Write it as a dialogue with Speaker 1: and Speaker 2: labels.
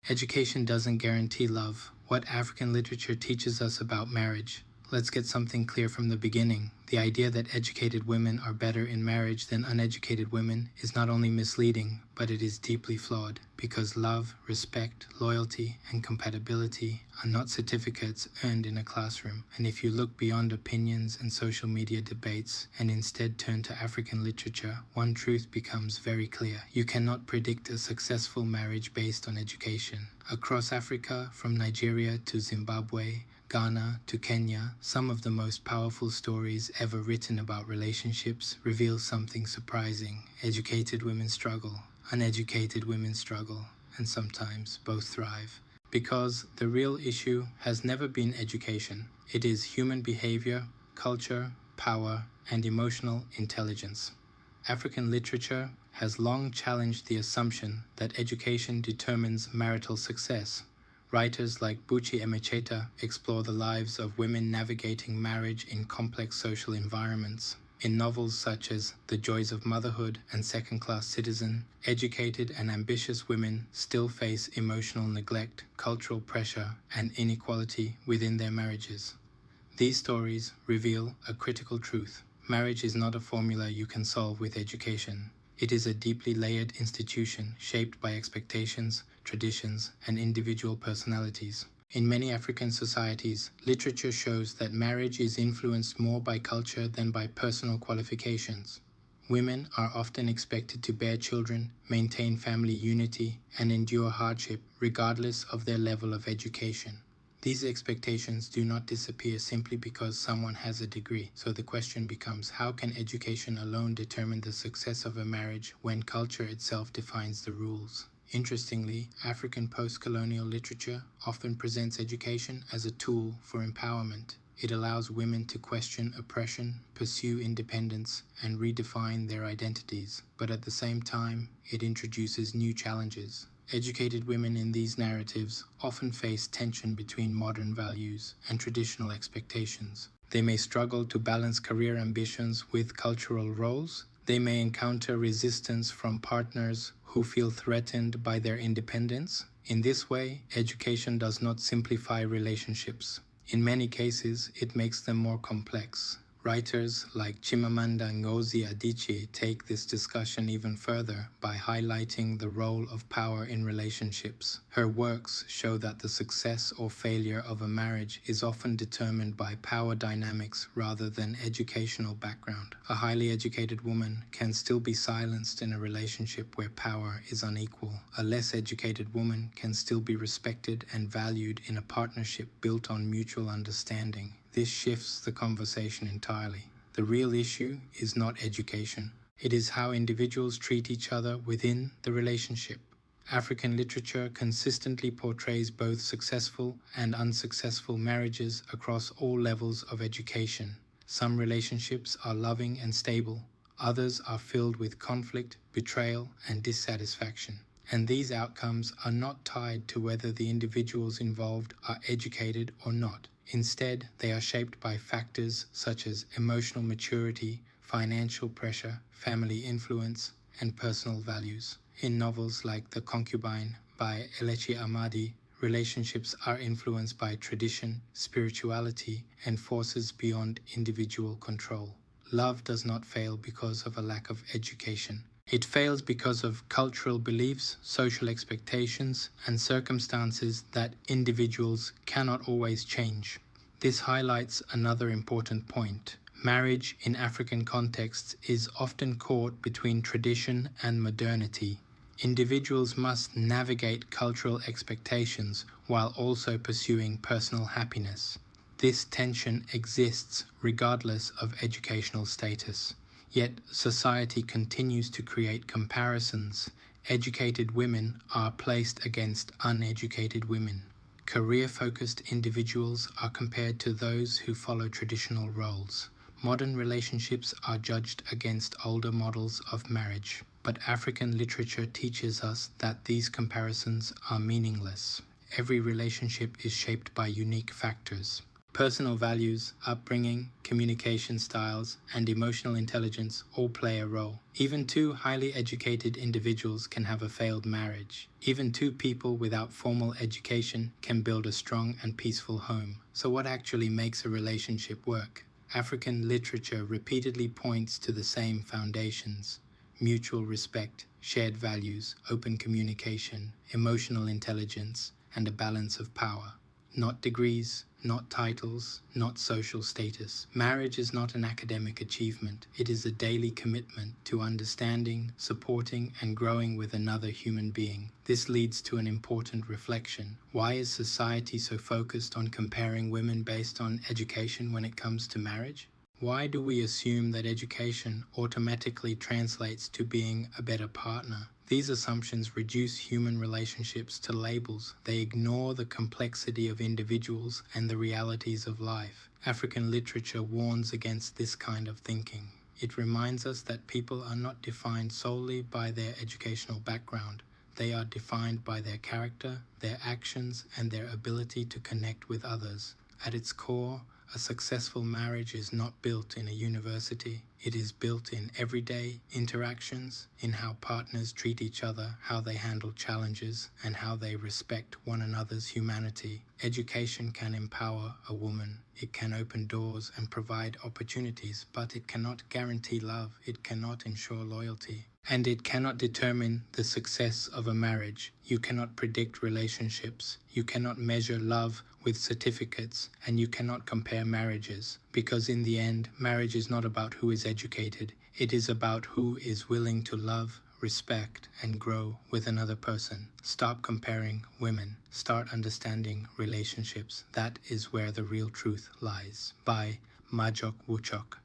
Speaker 1: Education doesn't guarantee love. What African literature teaches us about marriage? Let's get something clear from the beginning. The idea that educated women are better in marriage than uneducated women is not only misleading, but it is deeply flawed, because love, respect, loyalty, and compatibility are not certificates earned in a classroom. And if you look beyond opinions and social media debates and instead turn to African literature, one truth becomes very clear. You cannot predict a successful marriage based on education. Across Africa, from Nigeria to Zimbabwe, Ghana to Kenya, some of the most powerful stories ever written about relationships reveal something surprising. Educated women struggle, uneducated women struggle, and sometimes both thrive. Because the real issue has never been education. It is human behavior, culture, power, and emotional intelligence. African literature has long challenged the assumption that education determines marital success. Writers like Buchi Emecheta explore the lives of women navigating marriage in complex social environments. In novels such as The Joys of Motherhood and Second Class Citizen, educated and ambitious women still face emotional neglect, cultural pressure, and inequality within their marriages. These stories reveal a critical truth. Marriage is not a formula you can solve with education. It is a deeply layered institution shaped by expectations, traditions, and individual personalities. In many African societies, literature shows that marriage is influenced more by culture than by personal qualifications. Women are often expected to bear children, maintain family unity, and endure hardship regardless of their level of education. These expectations do not disappear simply because someone has a degree, so the question becomes, how can education alone determine the success of a marriage when culture itself defines the rules? Interestingly, African post-colonial literature often presents education as a tool for empowerment. It allows women to question oppression, pursue independence, and redefine their identities. But at the same time, it introduces new challenges. Educated women in these narratives often face tension between modern values and traditional expectations. They may struggle to balance career ambitions with cultural roles. They may encounter resistance from partners who feel threatened by their independence. In this way, education does not simplify relationships. In many cases, it makes them more complex. Writers like Chimamanda Ngozi Adichie take this discussion even further by highlighting the role of power in relationships. Her works show that the success or failure of a marriage is often determined by power dynamics rather than educational background. A highly educated woman can still be silenced in a relationship where power is unequal. A less educated woman can still be respected and valued in a partnership built on mutual understanding. This shifts the conversation entirely. The real issue is not education. It is how individuals treat each other within the relationship. African literature consistently portrays both successful and unsuccessful marriages across all levels of education. Some relationships are loving and stable. Others are filled with conflict, betrayal, and dissatisfaction. And these outcomes are not tied to whether the individuals involved are educated or not. Instead, they are shaped by factors such as emotional maturity, financial pressure, family influence, and personal values. In novels like The Concubine by Elechi Amadi, relationships are influenced by tradition, spirituality, and forces beyond individual control. Love does not fail because of a lack of education. It fails because of cultural beliefs, social expectations, and circumstances that individuals cannot always change. This highlights another important point. Marriage in African contexts is often caught between tradition and modernity. Individuals must navigate cultural expectations while also pursuing personal happiness. This tension exists regardless of educational status. Yet society continues to create comparisons. Educated women are placed against uneducated women. Career-focused individuals are compared to those who follow traditional roles. Modern relationships are judged against older models of marriage. But African literature teaches us that these comparisons are meaningless. Every relationship is shaped by unique factors. Personal values, upbringing, communication styles, and emotional intelligence all play a role. Even two highly educated individuals can have a failed marriage. Even two people without formal education can build a strong and peaceful home. So what actually makes a relationship work? African literature repeatedly points to the same foundations: mutual respect, shared values, open communication, emotional intelligence, and a balance of power. Not degrees, not titles, not social status. Marriage is not an academic achievement. It is a daily commitment to understanding, supporting, and growing with another human being. This leads to an important reflection. Why is society so focused on comparing women based on education when it comes to marriage? Why do we assume that education automatically translates to being a better partner? These assumptions reduce human relationships to labels. They ignore the complexity of individuals and the realities of life. African literature warns against this kind of thinking. It reminds us that people are not defined solely by their educational background. They are defined by their character, their actions, and their ability to connect with others. At its core, a successful marriage is not built in a university. It is built in everyday interactions, in how partners treat each other, how they handle challenges, and how they respect one another's humanity. Education can empower a woman. It can open doors and provide opportunities, but it cannot guarantee love. It cannot ensure loyalty. And it cannot determine the success of a marriage. You cannot predict relationships. You cannot measure love with certificates, and you cannot compare marriages. Because in the end, marriage is not about who is educated. It is about who is willing to love, respect, and grow with another person. Stop comparing women. Start understanding relationships. That is where the real truth lies. By Majok Wuchok.